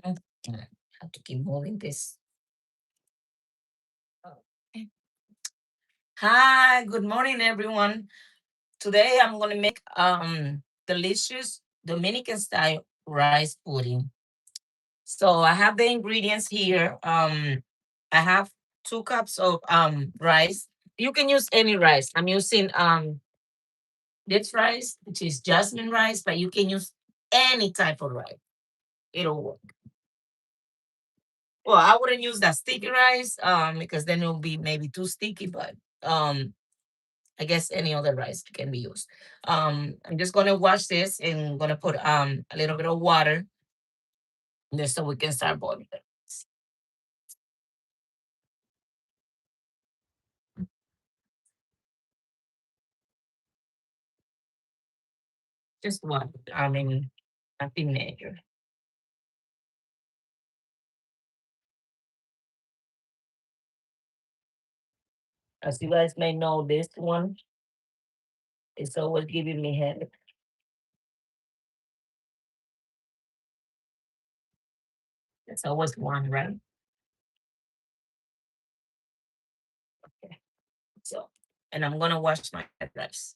I have to keep moving this. Okay. Hi, good morning, everyone. Today I'm gonna make delicious Dominican style rice pudding. So I have the ingredients here. I have 2 cups of rice. You can use any rice. I'm using this rice, which is jasmine rice, but you can use any type of rice. It'll work. Well, I wouldn't use that sticky rice because then it'll be maybe too sticky, but um I guess any other rice can be used. I'm just gonna wash this and gonna put a little bit of water just so we can start boiling it. Just one. I mean, nothing major. As you guys may know, this one is always giving me headache. It's always one, right? Okay. So, and I'm gonna wash my rice.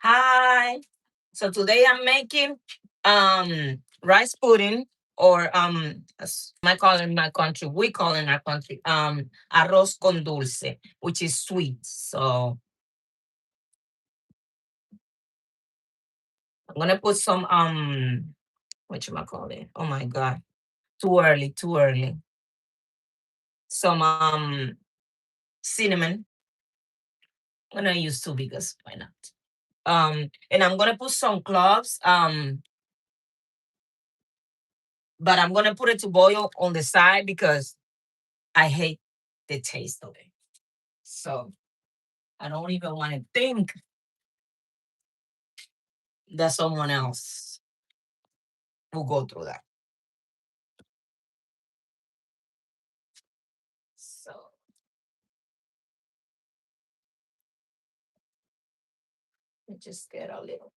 Hi. So today I'm making rice pudding or as I call it in my country, we call in our country arroz con dulce, which is sweet. So I'm gonna put some what you call it? Oh my god. Too early, too early. Some cinnamon. I'm gonna use two because why not? And I'm gonna put some cloves. But I'm gonna put it to boil on the side because I hate the taste of it. So I don't even want to think that someone else will go through that. So let me just get a little.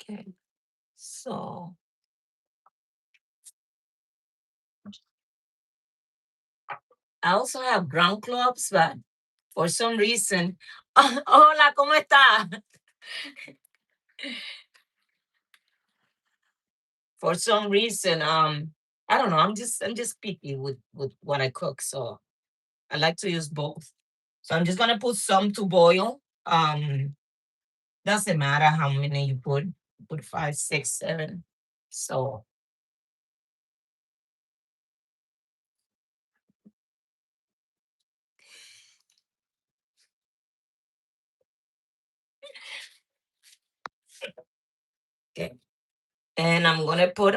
Okay. So I also have ground clubs, but for some reason, hola, ¿cómo está? For some reason, I don't know. I'm just picky with what I cook, so I like to use both. So I'm just gonna put some to boil. Doesn't matter how many you put. Put five, six, seven. So okay, and I'm gonna put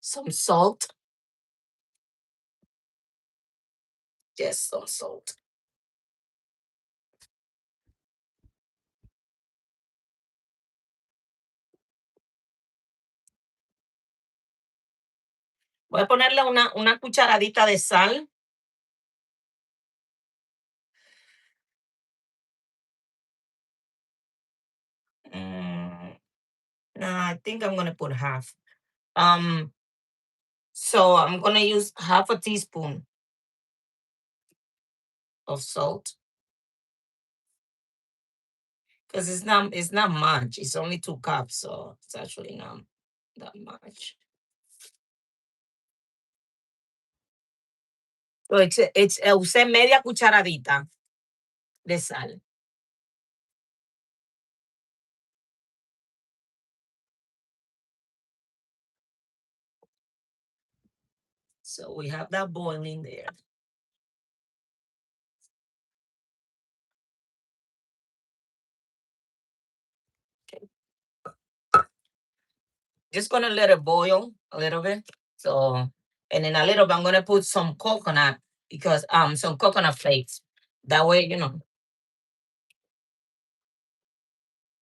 some salt. Just some salt. Voy a ponerle una cucharadita de sal. Mm, no, I think I'm gonna put half. Um, so I'm gonna use half a teaspoon of salt because it's not much. It's only 2 cups, so it's actually not that much. So usé media cucharadita de sal. So we have that boiling there. Okay. Just gonna let it boil a little bit. So, and in a little bit, I'm gonna put some coconut because some coconut flakes. That way,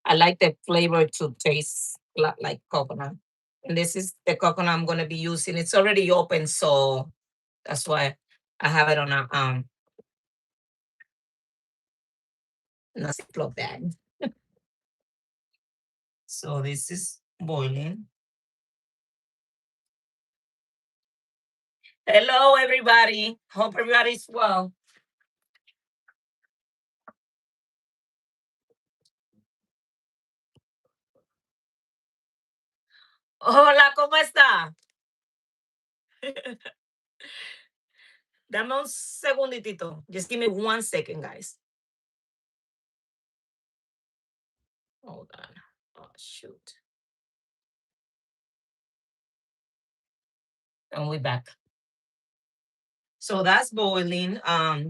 I like the flavor to taste like coconut. And this is the coconut I'm gonna be using. It's already open, so that's why I have it on a Ziploc bag. So this is boiling. Hello, everybody. Hope everybody's well. Hola, ¿cómo está? Dame un segunditito. Just give me 1 second, guys. Hold on. Oh, shoot. And we're back. So that's boiling.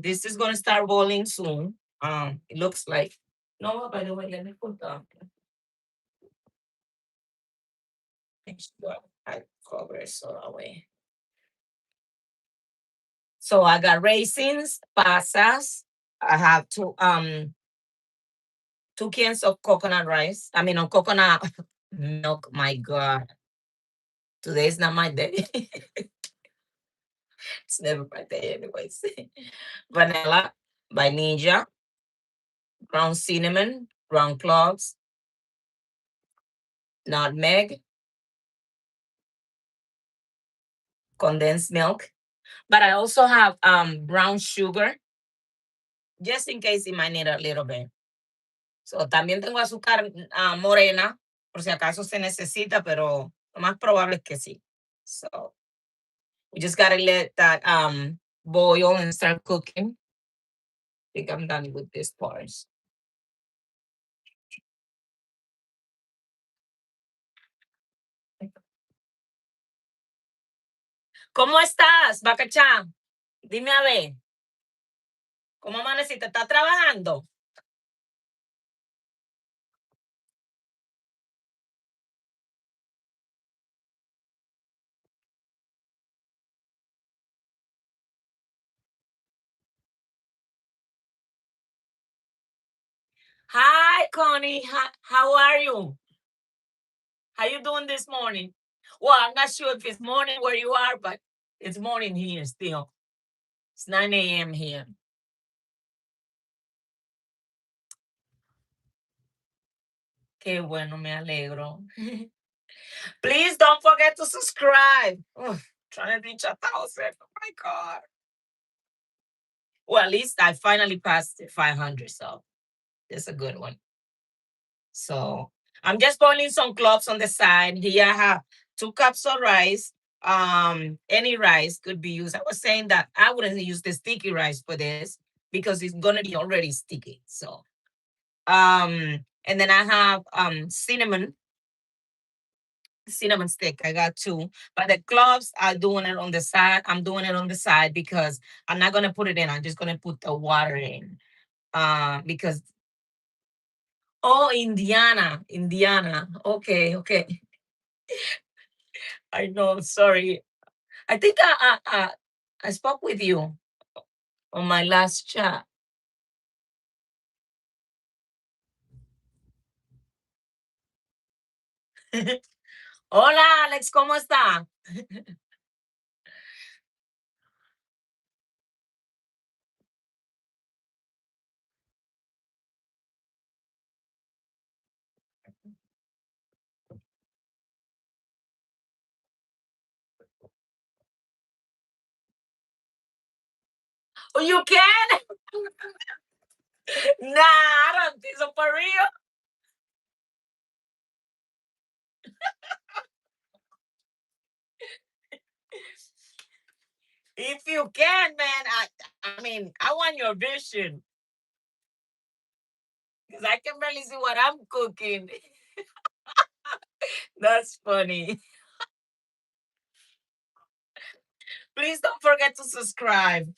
This is gonna start boiling soon. It looks like. No, by the way, let me put the. Make sure I cover it so that way. So I got raisins, pasas. I have two cans of coconut rice. I mean, on coconut milk. My God, today's not my day. It's never my day, anyways. Vanilla, vainilla, ground cinnamon, ground cloves, nutmeg, condensed milk. But I also have brown sugar, just in case you might need a little bit. So también tengo azúcar morena, por si acaso se necesita, pero lo más probable es que sí. So we just gotta let that boil and start cooking. I think I'm done with this part. ¿Cómo estás, Bacachá? Dime a ver. ¿Cómo amaneciste? ¿Estás trabajando? Hi, Connie. How are you? How you doing this morning? Well, I'm not sure if it's morning where you are, but it's morning here still. It's 9 a.m. here. Qué bueno, me alegro. Please don't forget to subscribe. Ugh, trying to reach 1,000. Oh my God. Well, at least I finally passed the 500, so that's a good one. So I'm just boiling some cloves on the side. Here I have 2 cups of rice. Any rice could be used. I was saying that I wouldn't use the sticky rice for this because it's gonna be already sticky. So and then I have cinnamon stick. I got two. But the cloves are doing it on the side. I'm doing it on the side because I'm not gonna put it in. I'm just gonna put the water in. Because oh, Indiana, Indiana. Okay, okay. I know. Sorry. I think I spoke with you on my last chat. Hola, Alex, ¿cómo está? Oh, you can? Nah, I don't think so for real. If you can, man, I mean, I want your vision because I can barely see what I'm cooking. That's funny. Please don't forget to subscribe.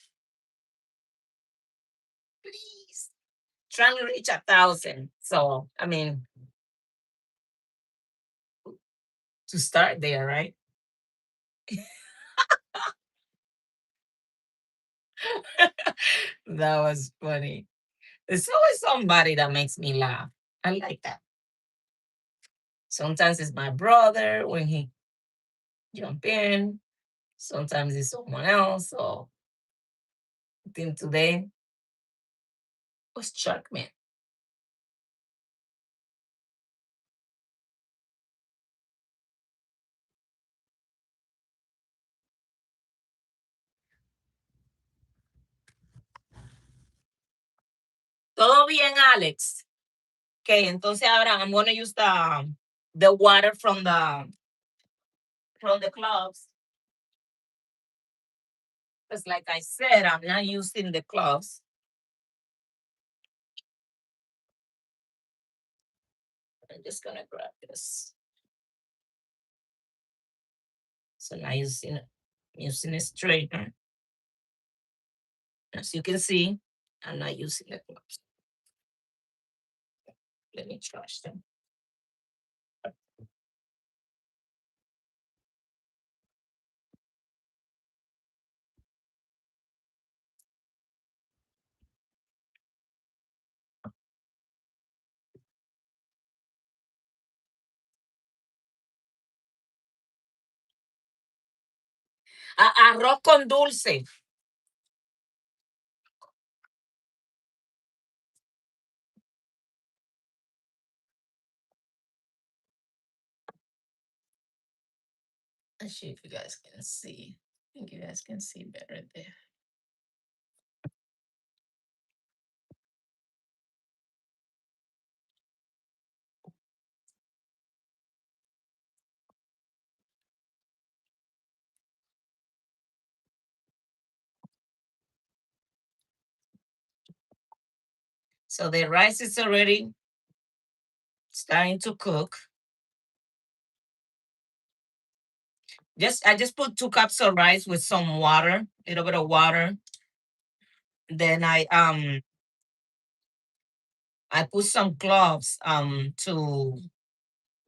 Please. Trying to reach 1,000. So, I mean, to start there, right? That was funny. There's always somebody that makes me laugh. I like that. Sometimes it's my brother when he jump in. Sometimes it's someone else. So I think today was Chuck, man. Todo bien, Alex. Okay, entonces ahora I'm gonna use the water from the cloves. Because like I said, I'm not using the cloves. I'm just gonna grab this. So now using a strainer. As you can see, I'm not using the gloves. Let me trash them. Arroz con dulce. Let's see if you guys can see. I think you guys can see better there. So the rice is already starting to cook. I just put 2 cups of rice with some water, a little bit of water. Then I put some cloves to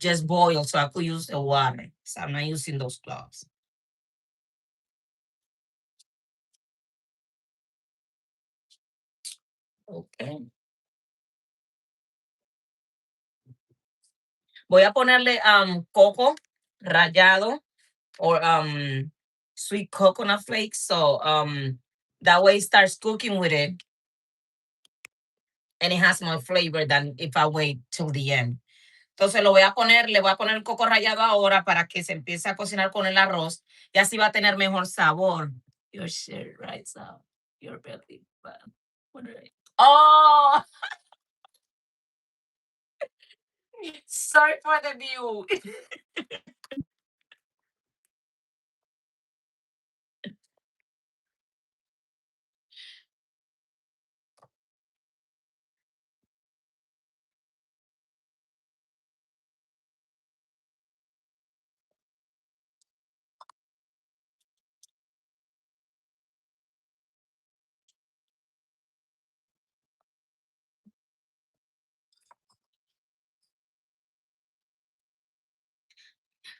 just boil, so I could use the water. So I'm not using those cloves. Okay. Voy a ponerle coco rallado or sweet coconut flakes. So that way it starts cooking with it and it has more flavor than if I wait till the end. Entonces le voy a poner el coco rallado ahora para que se empiece a cocinar con el arroz y así va a tener mejor sabor. Your shit right out. Your belly button. What did I- Oh, sorry for the view.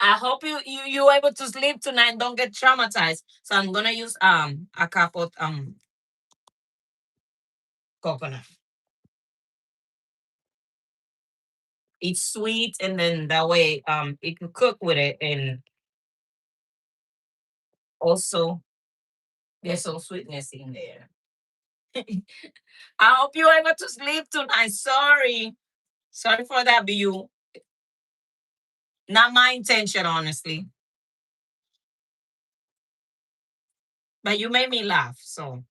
I hope you able to sleep tonight. Don't get traumatized. So I'm gonna use a cup of coconut. It's sweet, and then that way you can cook with it, and also there's some sweetness in there. I hope you're able to sleep tonight. Sorry for that view. Not my intention, honestly, but you made me laugh. So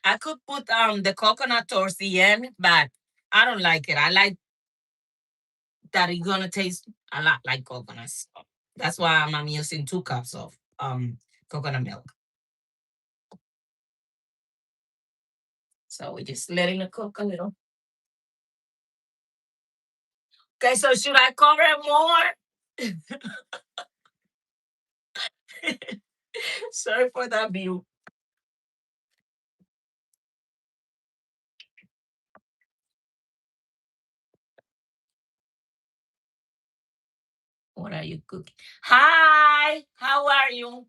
I could put the coconut towards the end, but I don't like it. I like that it's gonna taste a lot like coconut. So that's why I'm using 2 cups of coconut milk. So we're just letting it cook a little. Okay, so should I cover it more? Sorry for that view. What are you cooking? Hi, how are you?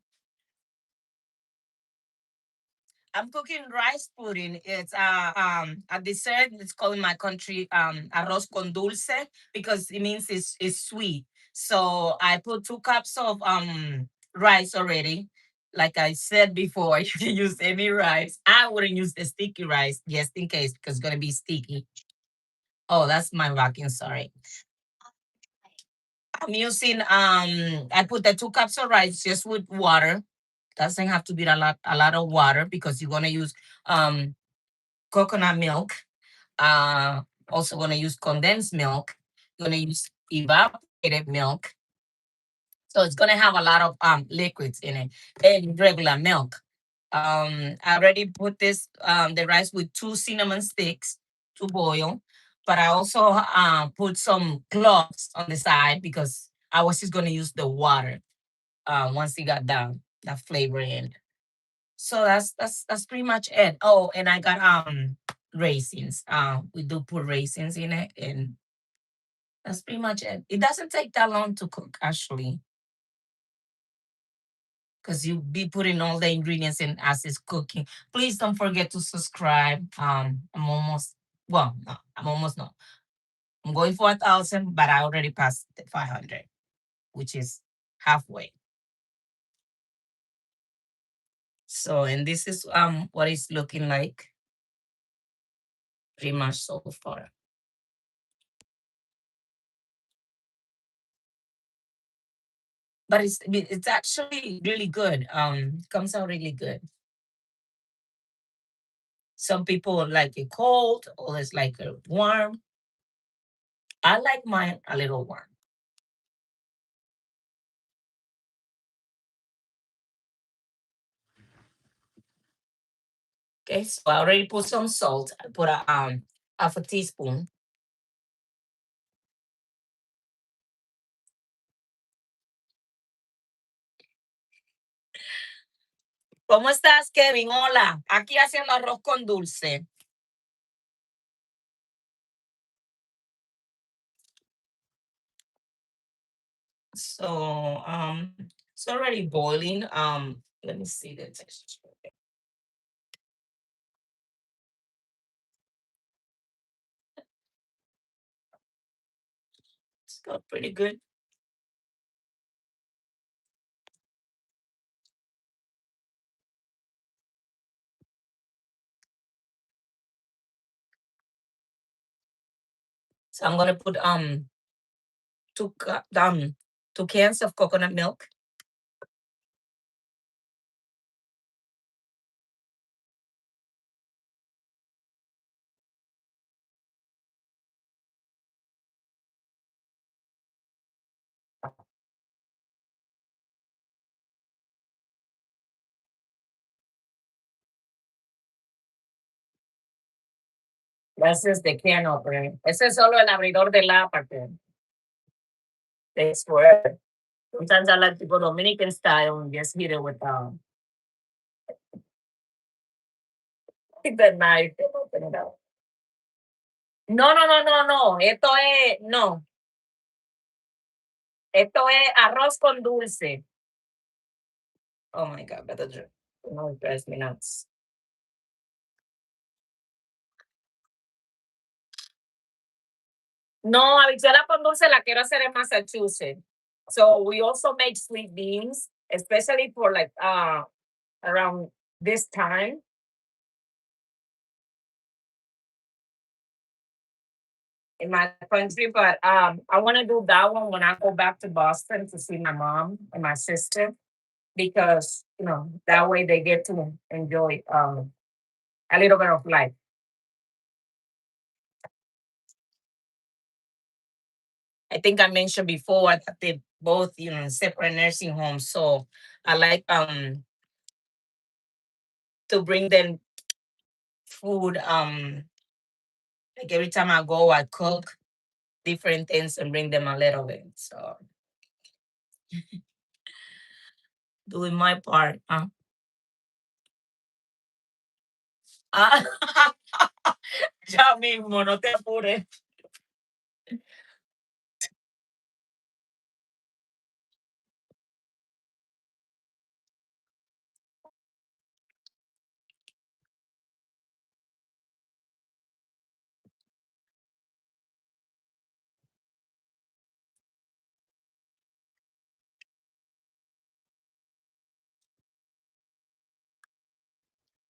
I'm cooking rice pudding. It's a dessert. It's called in my country arroz con dulce because it means it's sweet. So I put 2 cups of rice already. Like I said before, you can use any rice. I wouldn't use the sticky rice just in case because it's gonna be sticky. Oh, that's my vacuum. Sorry. I'm using I put the 2 cups of rice just with water. Doesn't have to be a lot of water because you're gonna use um coconut milk. Uh, Also gonna use condensed milk. Gonna use evaporated milk. So it's gonna have a lot of liquids in it and regular milk. I already put this the rice with 2 cinnamon sticks to boil, but I also put some cloves on the side because I was just gonna use the water once it got down that flavor in. So that's pretty much it. Oh, and I got raisins. We do put raisins in it, and that's pretty much it. It doesn't take that long to cook actually, because you be putting all the ingredients in as it's cooking. Please don't forget to subscribe. I'm almost no, I'm almost no. I'm going for 1,000, but I already passed the 500, which is halfway. So, and this is what it's looking like pretty much so far. But it's actually really good. Comes out really good. Some people like it cold, others like it warm. I like mine a little warm. Okay, so I already put some salt. I put a half a teaspoon. ¿Cómo estás, Kevin? Hola, aquí haciendo arroz con dulce. So it's already boiling. Let me see the texture. It's got pretty good. So I'm gonna put two two cans of coconut milk. Ese es de can opener. Ese es solo el abridor de la parte. They swear. Sometimes I like to go Dominican style and just hit it with the knife and open it up. No, no, no, no, no. Esto es, no. Esto es arroz con dulce. Oh my God, better drink. No, it drives me nuts. No, habichuela con dulce la quiero hacer en Massachusetts. So we also make sweet beans, especially for like around this time. In my country, but I want to do that one when I go back to Boston to see my mom and my sister because that way they get to enjoy a little bit of life. I think I mentioned before that they both in separate nursing homes, so I like to bring them food. Like every time I go, I cook different things and bring them a little bit. So doing my part. Ah, ya mismo, no te apures.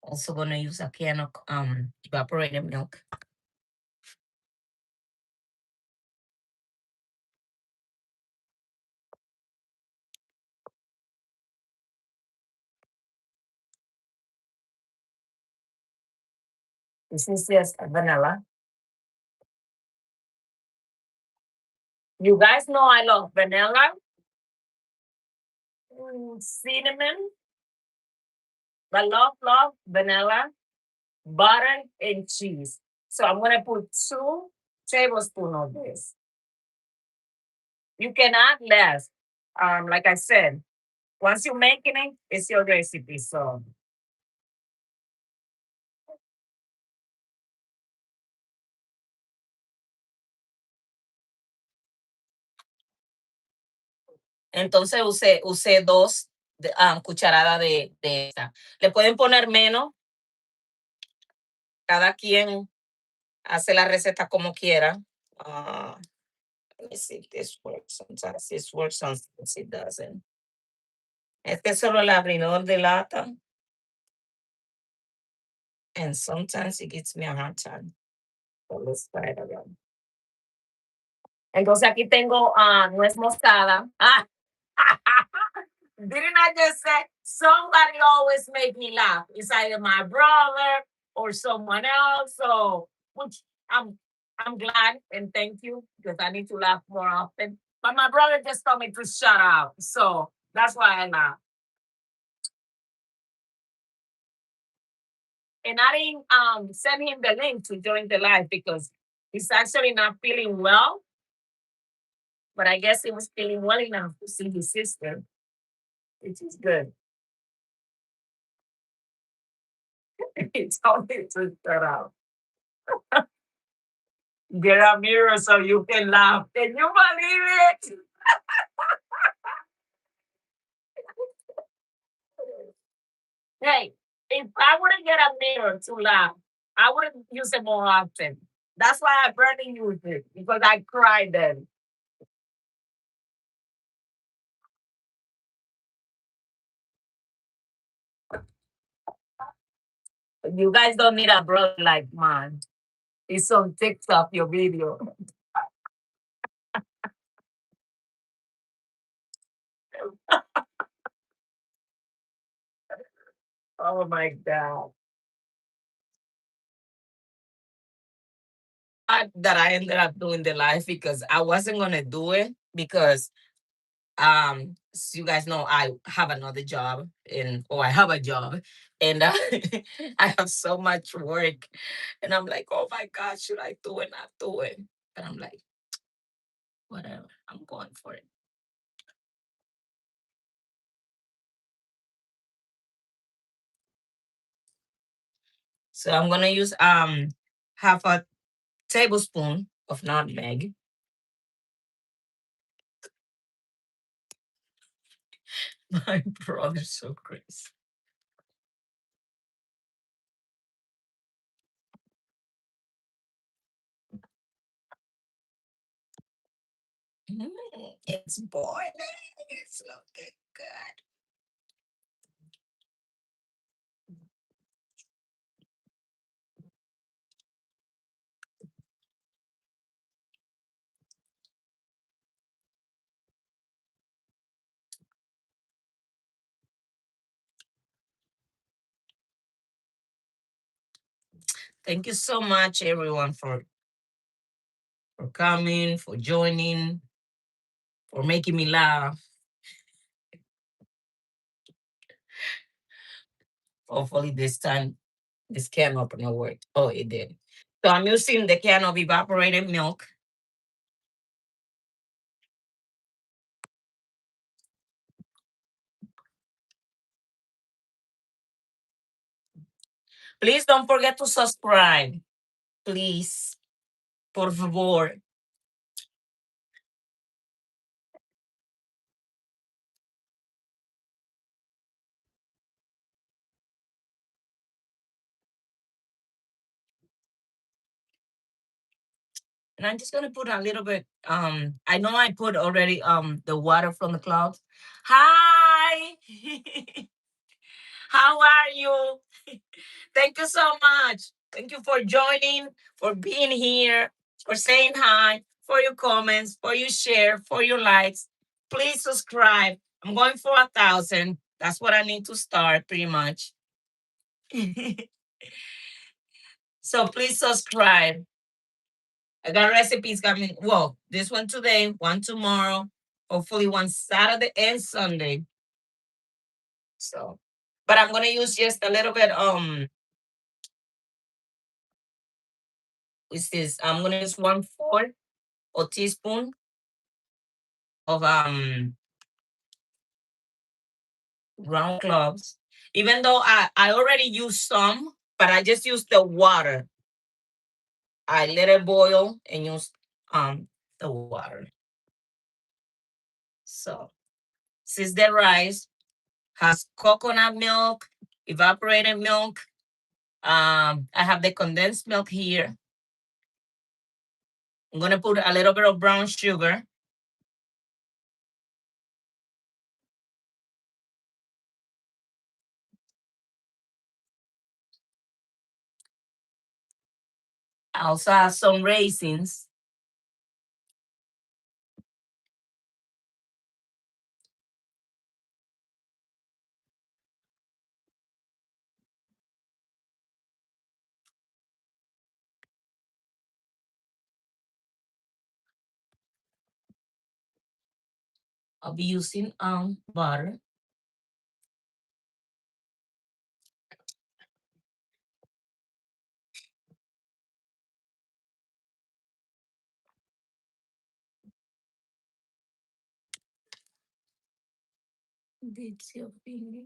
Also gonna use a can of evaporated milk. This is just vanilla. You guys know I love vanilla, cinnamon, I love vanilla, butter, and cheese. So I'm gonna put 2 tablespoons of this. You can add less. Like I said, once you're making it, it's your recipe. So entonces usé 2 cucharadas de esta. Le pueden poner menos. Cada quien hace la receta como quiera. Let me see if this works. Sometimes this works, sometimes it doesn't. Este es solo el abridor de lata. And sometimes it gives me a hard time. So let's try it again. Entonces aquí tengo nuez moscada. Didn't I just say somebody always make me laugh? It's either my brother or someone else. So which I'm glad and thank you because I need to laugh more often. But my brother just told me to shut up. So that's why I laugh. And I didn't send him the link to join the live because he's actually not feeling well. But I guess he was feeling well enough to see his sister, which is good. He told me to shut up. Get a mirror so you can laugh. Can you believe it? Hey, if I wouldn't get a mirror to laugh, I would use it more often. That's why I barely use it because I cry then. You guys don't need a brother like mine. It's on TikTok, your video. Oh my God. That I ended up doing the live because I wasn't gonna do it because so you guys know I have another job and or I have a job and I have so much work and I'm like, oh my God, should I do it, not do it? But I'm like, whatever, I'm going for it. So I'm gonna use half a tablespoon of nutmeg. My brother's so crazy. Mm, it's boiling. It's looking good. Thank you so much, everyone, for coming, for joining, for making me laugh. Hopefully, this time this can opener worked. Oh, it did. So I'm using the can of evaporated milk. Please don't forget to subscribe. Please, por favor. And I'm just gonna put a little bit. I know I put already the water from the clouds. Hi, how are you? Thank you so much. Thank you for joining, for being here, for saying hi, for your comments, for your share, for your likes. Please subscribe. I'm going for 1,000. That's what I need to start, pretty much. So please subscribe. I got recipes coming. Well, this one today, one tomorrow, hopefully one Saturday and Sunday. So, but I'm gonna use just a little bit. Which is I'm gonna use 1/4 or teaspoon of ground cloves. Even though I already used some, but I just used the water. I let it boil and use the water. So since the rice has coconut milk, evaporated milk, I have the condensed milk here. I'm gonna put a little bit of brown sugar. I also have some raisins. I'll be using butter. It's your finger.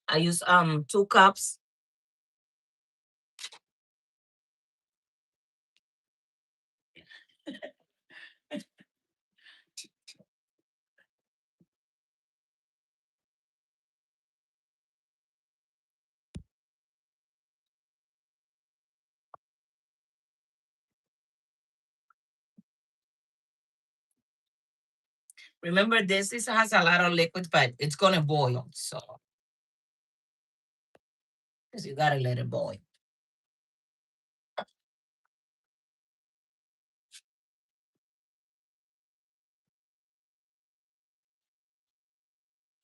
I use 2 cups. Remember, this is, has a lot of liquid, but it's gonna boil. So, because you gotta let it boil.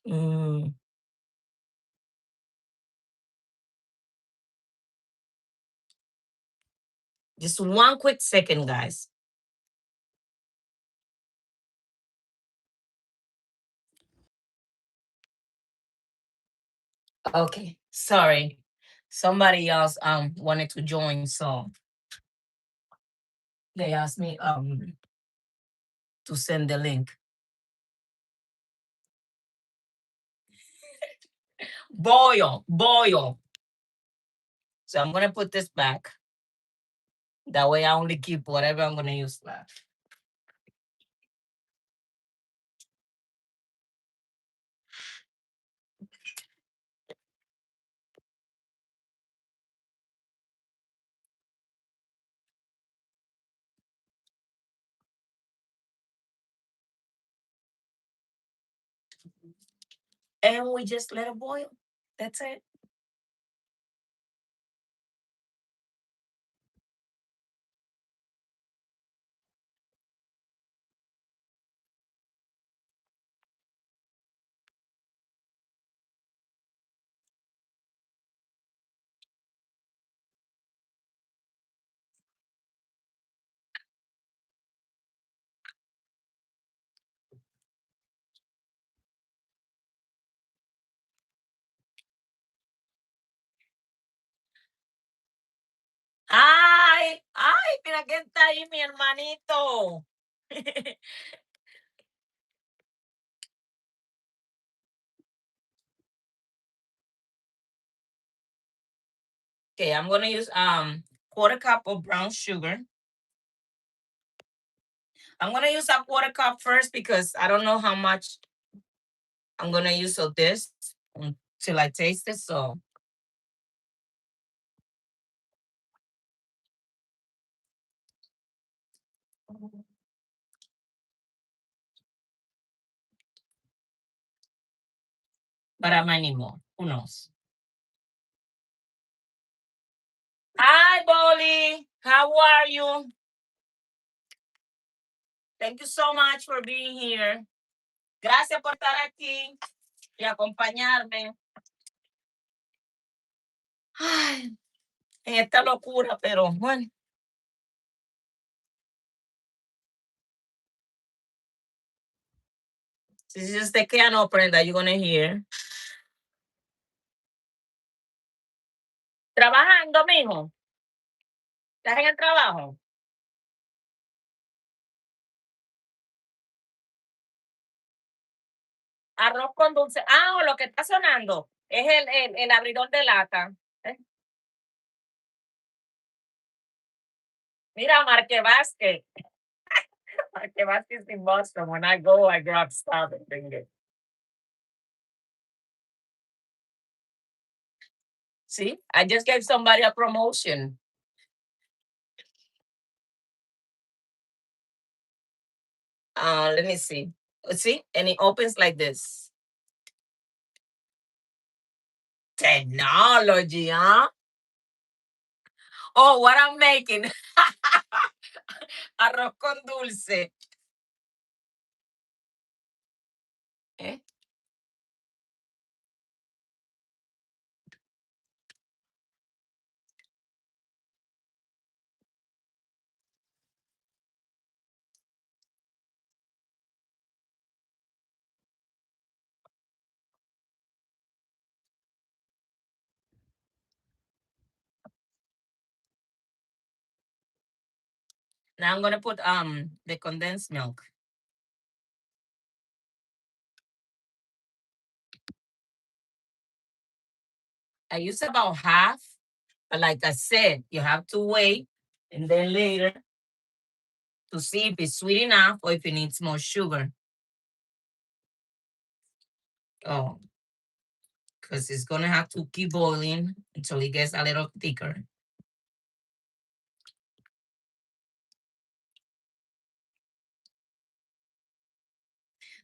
Mm, just one quick second, guys. Okay, sorry. Somebody else wanted to join, so they asked me to send the link. Boil, boil. So I'm gonna put this back. That way I only keep whatever I'm gonna use left. And we just let it boil. That's it. Ay, ay, mira quién está ahí, mi hermanito. Okay, I'm gonna use quarter cup of brown sugar. I'm gonna use a quarter cup first because I don't know how much I'm gonna use of this until I taste it. So but I might need more. Who knows? Hi, Bolly. How are you? Thank you so much for being here. Gracias por estar aquí y acompañarme. Ay, en esta locura, pero bueno. Si usted queda no prenda, you're gonna hear. Trabajando, mijo. ¿Estás en el trabajo? Arroz con dulce. Ah, lo que está sonando es el abridor de lata. Mira, Marque Vázquez. Marque Vázquez in Boston. When I go, I grab stuff and bring it. See, I just gave somebody a promotion. Let me see. See, and it opens like this. Technology, huh? Oh, what I'm making. Arroz con dulce. Eh? Now I'm gonna put the condensed milk. I use about half, but like I said, you have to wait and then later to see if it's sweet enough or if it needs more sugar. Oh, because it's gonna have to keep boiling until it gets a little thicker.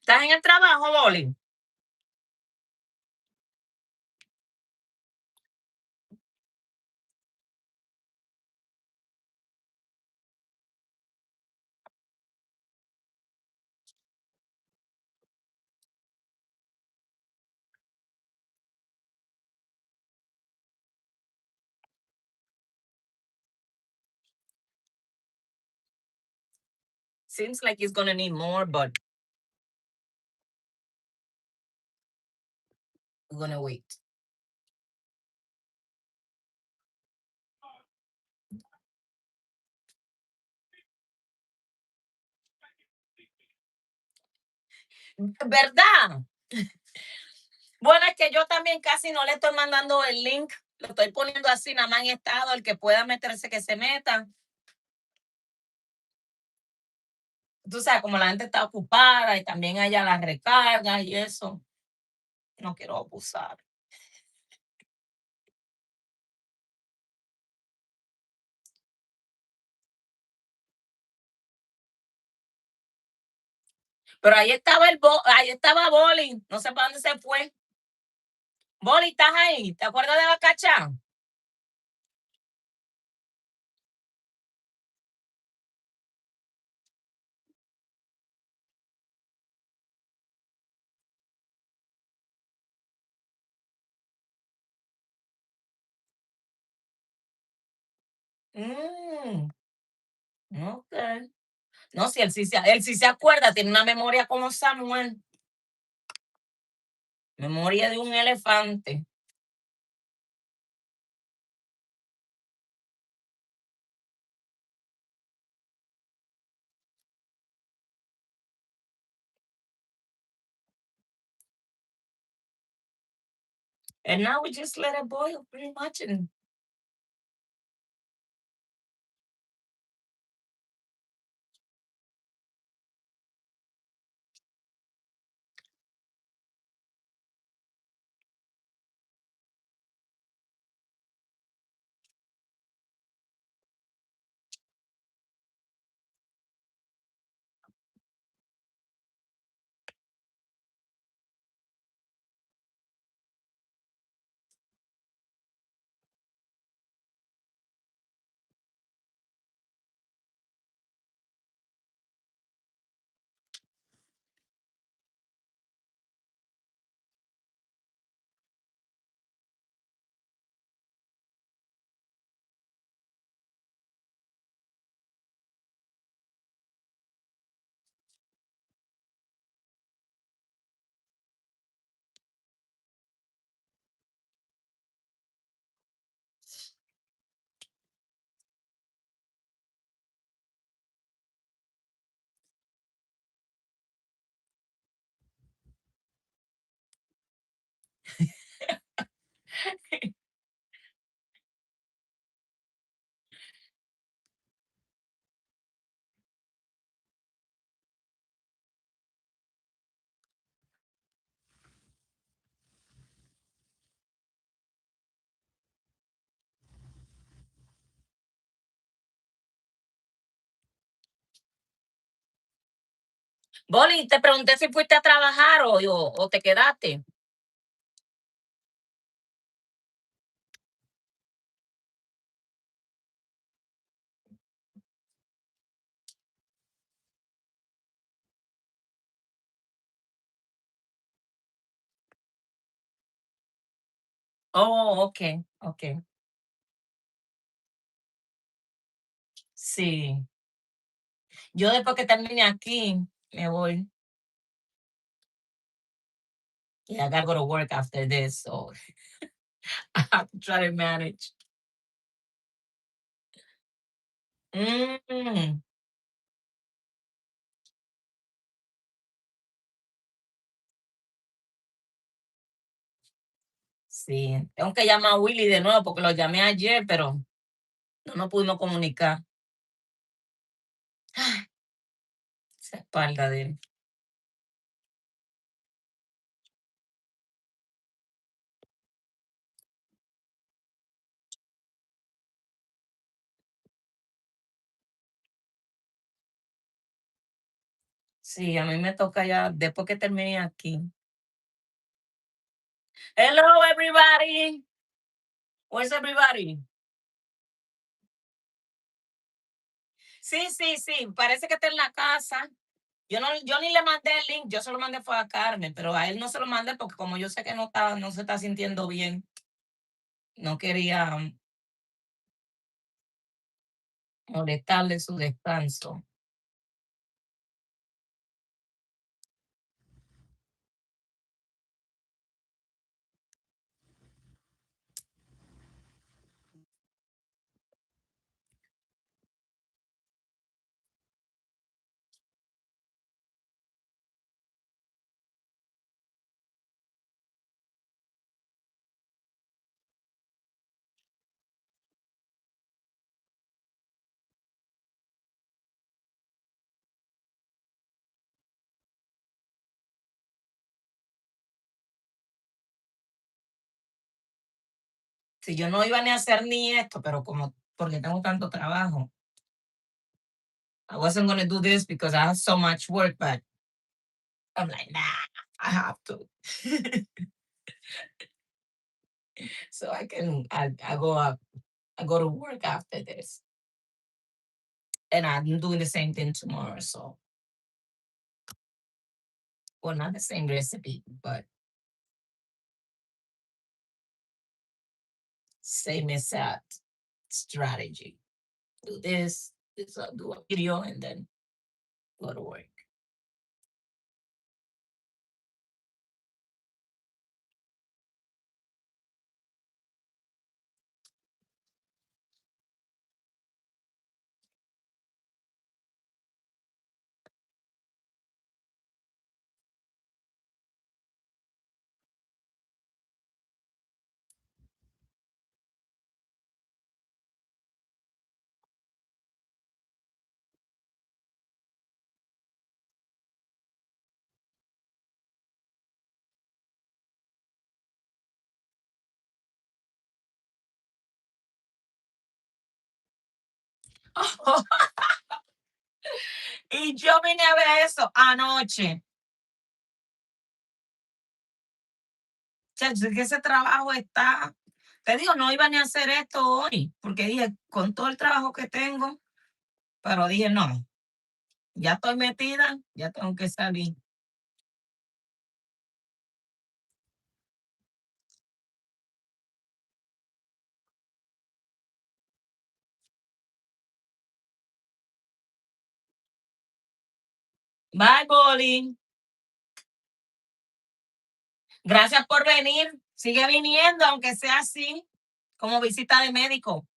¿Estás en el trabajo, Boli? Seems like he's gonna need more, but we're gonna wait. ¿Verdad? Bueno, es que yo también casi no le estoy mandando el link. Lo estoy poniendo así, nada más en estado. El que pueda meterse, que se meta. Tú sabes, como la gente está ocupada y también haya las recargas y eso, no quiero abusar. Pero ahí estaba Boli, no sé para dónde se fue. Boli, ¿estás ahí? ¿Te acuerdas de la cacha? Mm, ok. No, si él sí se acuerda, tiene una memoria como Samuel, memoria de un elefante. And now we just let it boil pretty much. Boli, te pregunté si fuiste a trabajar o te quedaste. Oh, ok, ok. Sí. Yo después que termine aquí, me voy. Yeah, I gotta go to work after this, so I have to try to manage. Mm, sí, tengo que llamar a Willy de nuevo porque lo llamé ayer, pero no nos pudimos comunicar. Ay, esa espalda de él. Sí, a mí me toca ya después que termine aquí. Hello, everybody. Where's everybody? Sí, sí, sí. Parece que está en la casa. Yo ni le mandé el link, yo se lo mandé fue a Carmen, pero a él no se lo mandé porque como yo sé que no se está sintiendo bien, no quería molestarle su descanso. Si yo no iba ni a hacer ni esto, pero como porque tengo tanto trabajo, I wasn't going to do this because I have so much work, but I'm like, nah, I have to. So I go to work after this. And I'm doing the same thing tomorrow. So, well, not the same recipe, but same exact strategy. Do this, do a video, and then go to work. Y yo vine a ver eso anoche. Chacho, que ese trabajo está. Te digo, no iba ni a hacer esto hoy, porque dije, con todo el trabajo que tengo, pero dije, no, ya estoy metida, ya tengo que salir. Bye, Bolin. Gracias por venir. Sigue viniendo, aunque sea así, como visita de médico.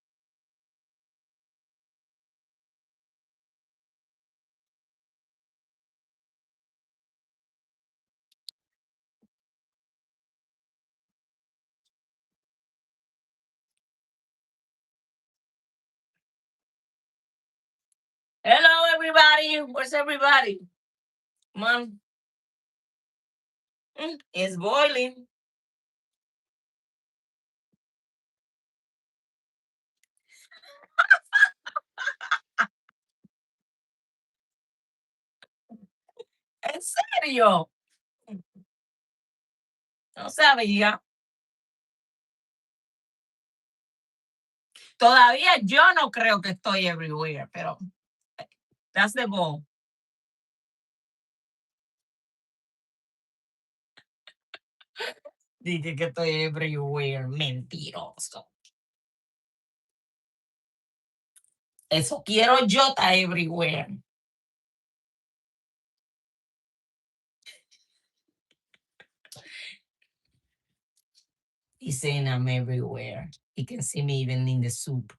Hello, everybody. Where's everybody? Come on. It's boiling. ¿En serio? No sabía. Todavía yo no creo que estoy everywhere, pero that's the goal. Dije que estoy everywhere. Mentiroso. Eso quiero yo, está everywhere. He's saying I'm everywhere. He can see me even in the soup.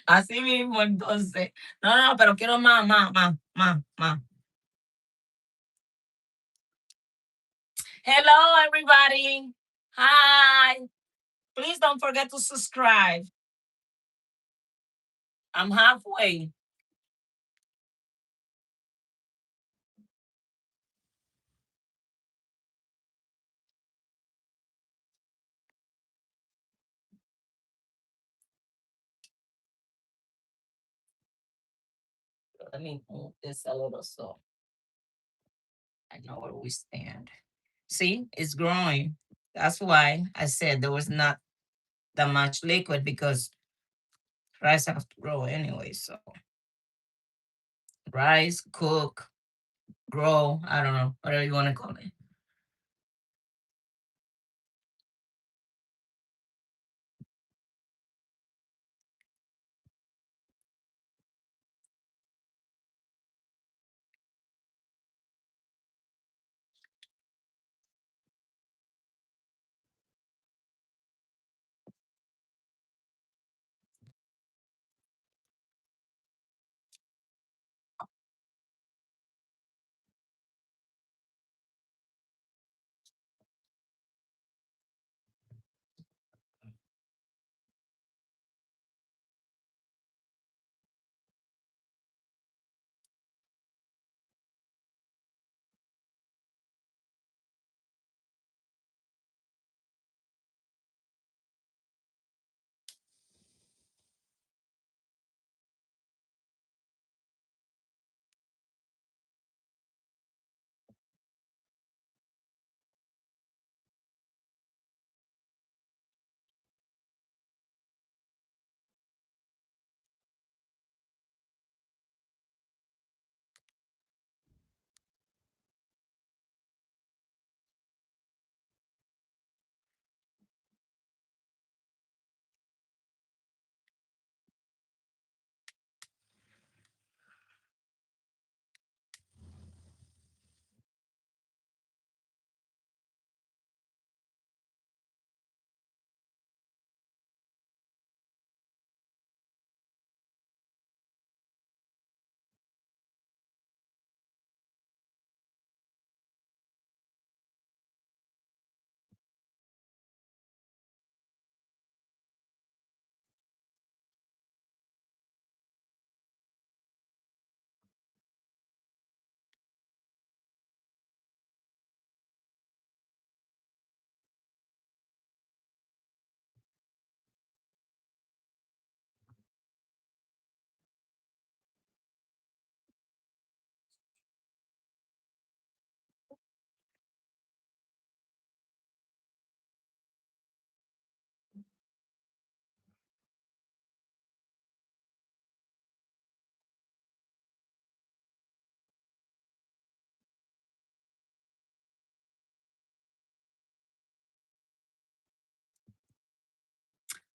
Así mismo, entonces. No, no, pero quiero más. Hello, everybody. Hi. Please don't forget to subscribe. I'm halfway. Let me move this a little so I know where we stand. See, it's growing. That's why I said there was not that much liquid because rice have to grow anyway. So rice, cook, grow, I don't know, whatever you want to call it.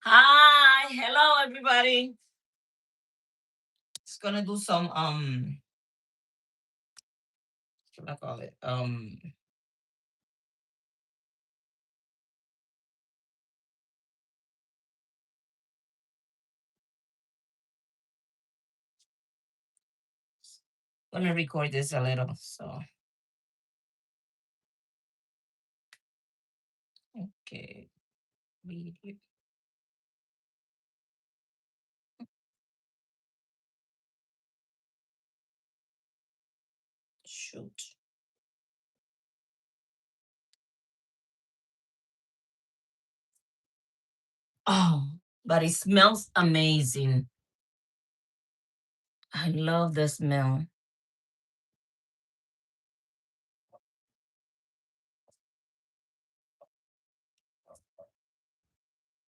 Hi, hello everybody. Just gonna do some what do I call it? Gonna record this a little. So okay. Video. Shoot. Oh, but it smells amazing. I love the smell.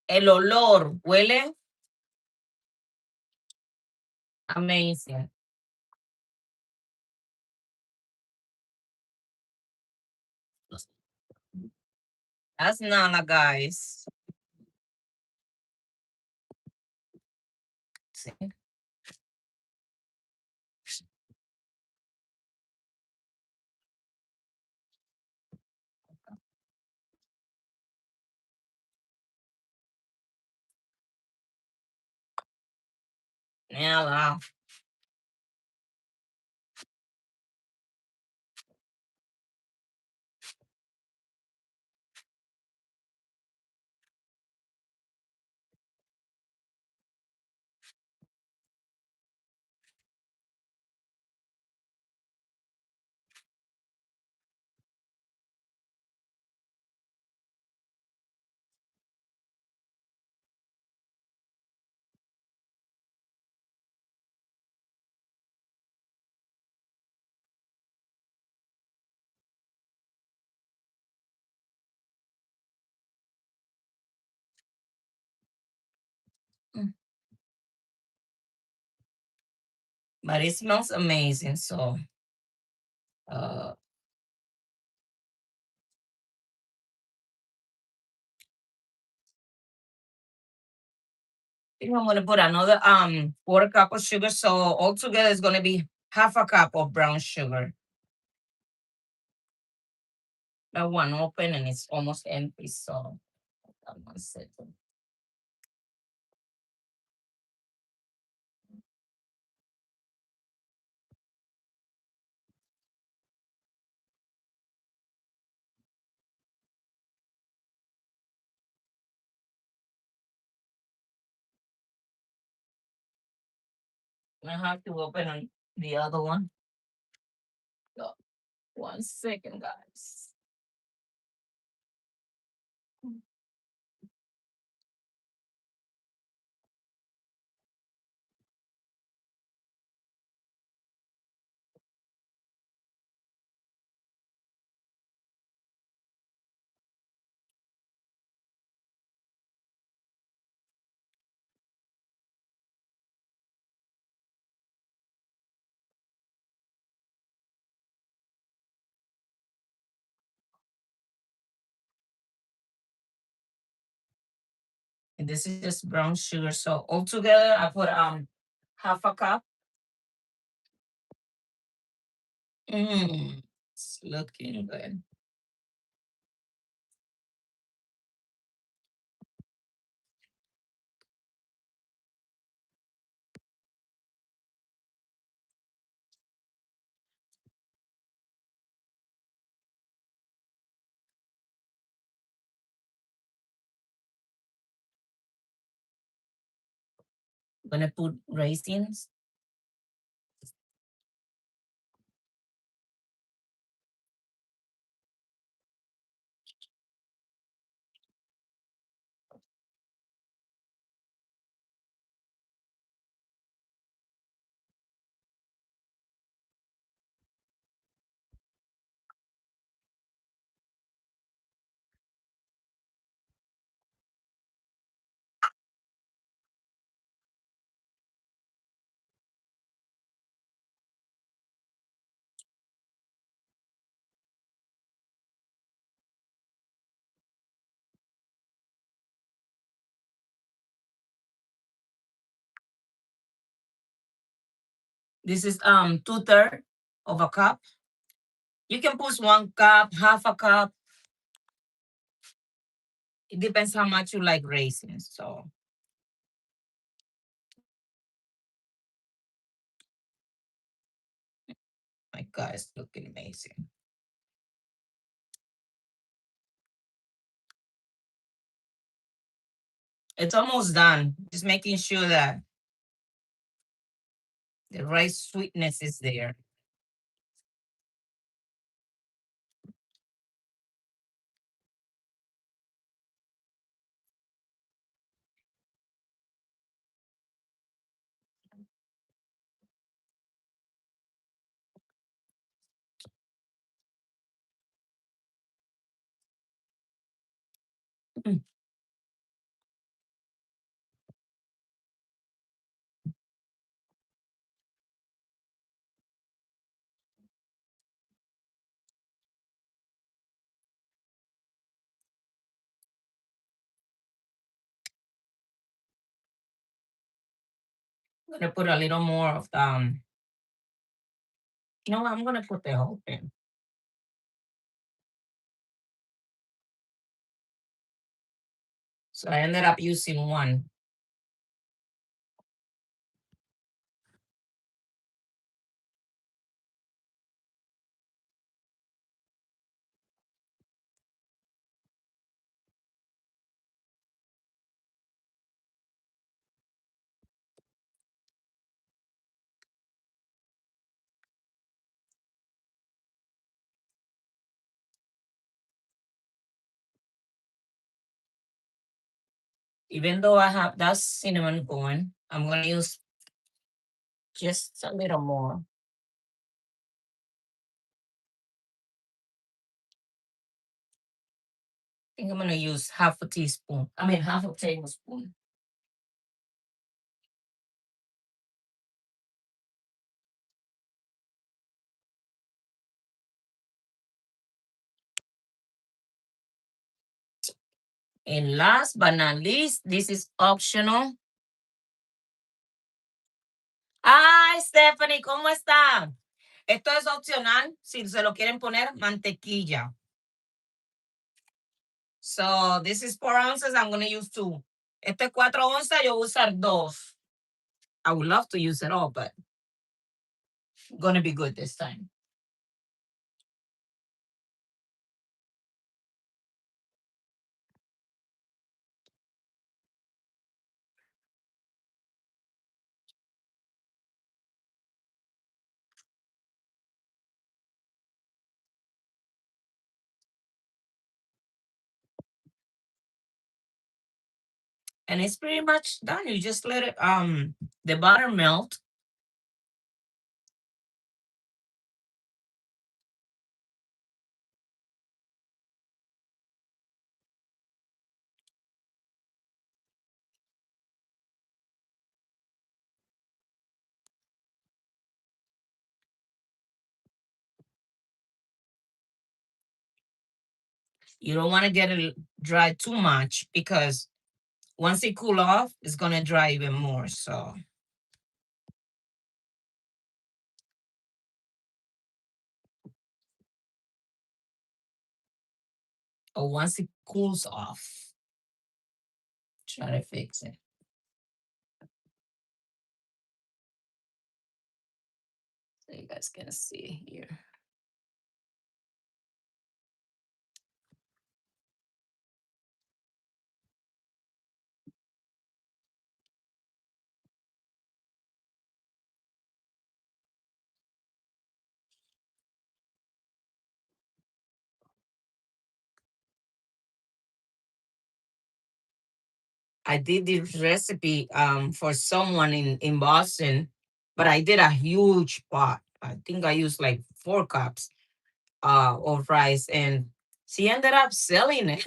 El olor huele amazing. That's Nala, guys. See? Nala. Mm. But it smells amazing. So uh I think I'm gonna put another quarter cup of sugar. So altogether it's gonna be half a cup of brown sugar. That one open and it's almost empty. So that one second. I have to open the other one. So, 1 second, guys. And this is just brown sugar. So altogether I put half a cup. It's looking good. I'm gonna put raisins. This is 2/3 of a cup. You can put 1 cup, half a cup. It depends how much you like raisins. So my God, it's looking amazing. It's almost done. Just making sure that the right sweetness is there. Mm. I'm gonna put a little more of you know what? I'm gonna put the whole thing. So I ended up using one. Even though I have that cinnamon going, I'm gonna use just a little more. I think I'm gonna use half a teaspoon. I mean half a tablespoon. And last but not least, this is optional. Hi, Stephanie, ¿cómo está? Esto es opcional si se lo quieren poner mantequilla. So this is 4 ounces. I'm going to use 2. Este es 4 onzas. Yo voy a usar 2. I would love to use it all, but going to be good this time. And it's pretty much done. You just let it the butter melt. You don't want to get it dry too much because once it cool off, it's gonna dry even more. So or once it cools off, try to fix it. So you guys can see here. I did this recipe for someone in Boston, but I did a huge pot. I think I used like 4 cups of rice, and she ended up selling it.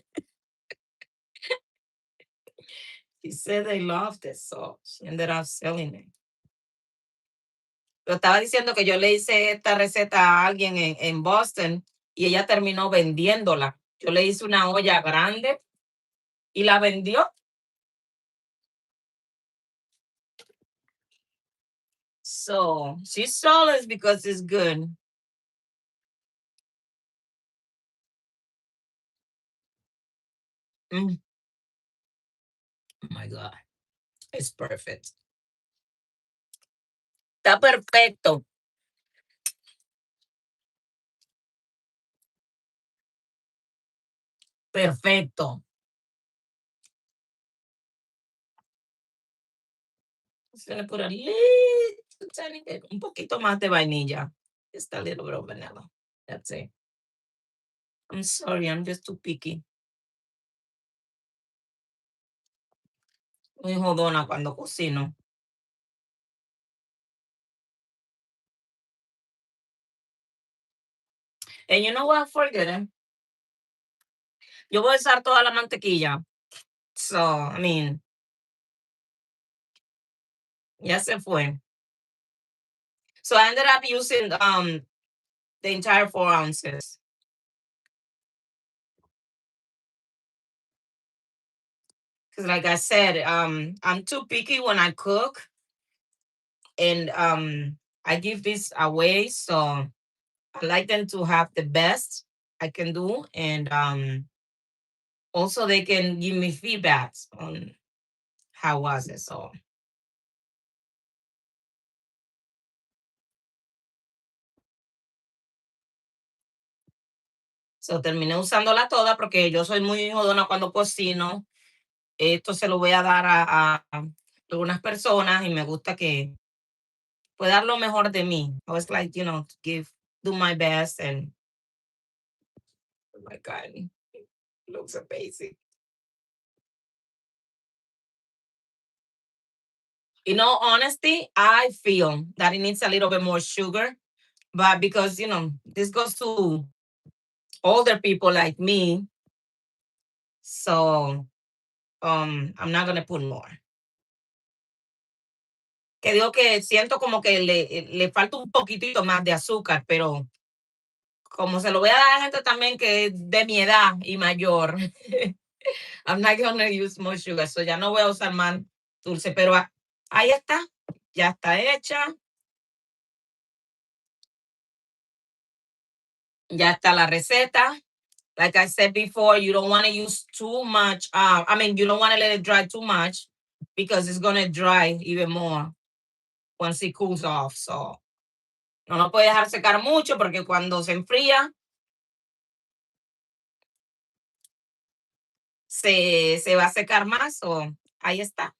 She said they loved it, so she ended up selling it. Yo estaba diciendo que yo le hice esta receta a alguien en Boston y ella terminó vendiéndola. Yo le hice una olla grande y la vendió. So she sold it because it's good. Mm. Oh my God. It's perfect. Está perfecto. Perfecto. Just gonna put a little tiny bit, un poquito más de vainilla. Just a little bit of vanilla. That's it. I'm sorry, I'm just too picky. Muy jodona cuando cocino. And you know what? Forget it. Yo voy a usar toda la mantequilla. So, I mean, ya se fue. So I ended up using the entire 4 ounces. Because like I said, I'm too picky when I cook. And I give this away. So I like them to have the best I can do. And also they can give me feedbacks on how was it. So terminé usándola toda porque yo soy muy jodona cuando cocino. Esto se lo voy a dar a algunas personas y me gusta que pueda dar lo mejor de mí. I was like, do my best and oh my God, it looks amazing. In all honesty, I feel that it needs a little bit more sugar, but because, this goes to older people like me, so I'm not going to put more. Que digo que siento como que le falta un poquitito más de azúcar, pero como se lo voy a dar a gente también que es de mi edad y mayor, I'm not gonna use more sugar, so ya no voy a usar más dulce, pero ahí está, ya está hecha, ya está la receta. Like I said before, you don't want to use too much. I mean, you don't want to let it dry too much because it's gonna dry even more once it cools off. So no lo puede dejar secar mucho porque cuando se enfría se va a secar más. O ahí está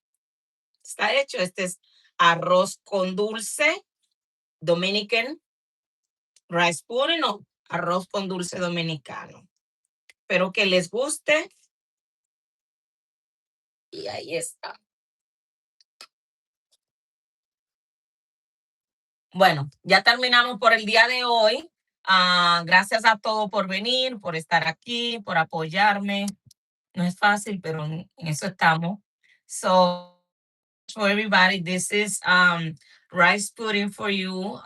hecho. Este es arroz con dulce Dominican rice pudding o arroz con dulce dominicano. Espero que les guste y ahí está. Bueno, ya terminamos por el día de hoy. Gracias a todos por venir, por estar aquí, por apoyarme. No es fácil, pero en eso estamos. So, for everybody, this is rice pudding for you.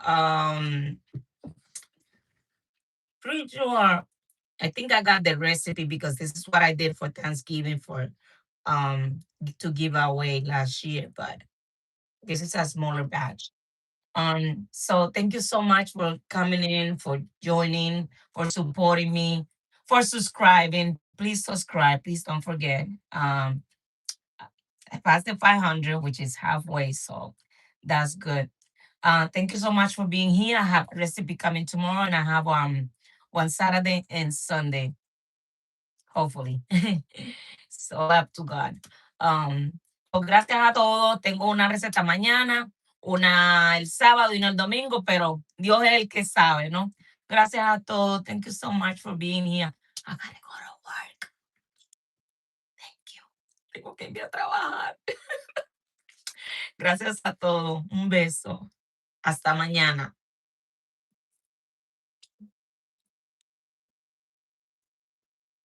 Pretty sure, I think I got the recipe because this is what I did for Thanksgiving for to give away last year, but this is a smaller batch. So thank you so much for coming in, for joining, for supporting me, for subscribing. Please subscribe. Please don't forget. I passed the 500, which is halfway, so that's good. Thank you so much for being here. I have a recipe coming tomorrow, and I have one Saturday and Sunday, hopefully. So up to God. Pues gracias a todos. Tengo una receta mañana, una el sábado y una el domingo, pero Dios es el que sabe, ¿no? Gracias a todos. Thank you so much for being here. I gotta go to work. Thank you. Tengo que ir a trabajar. Gracias a todos. Un beso. Hasta mañana.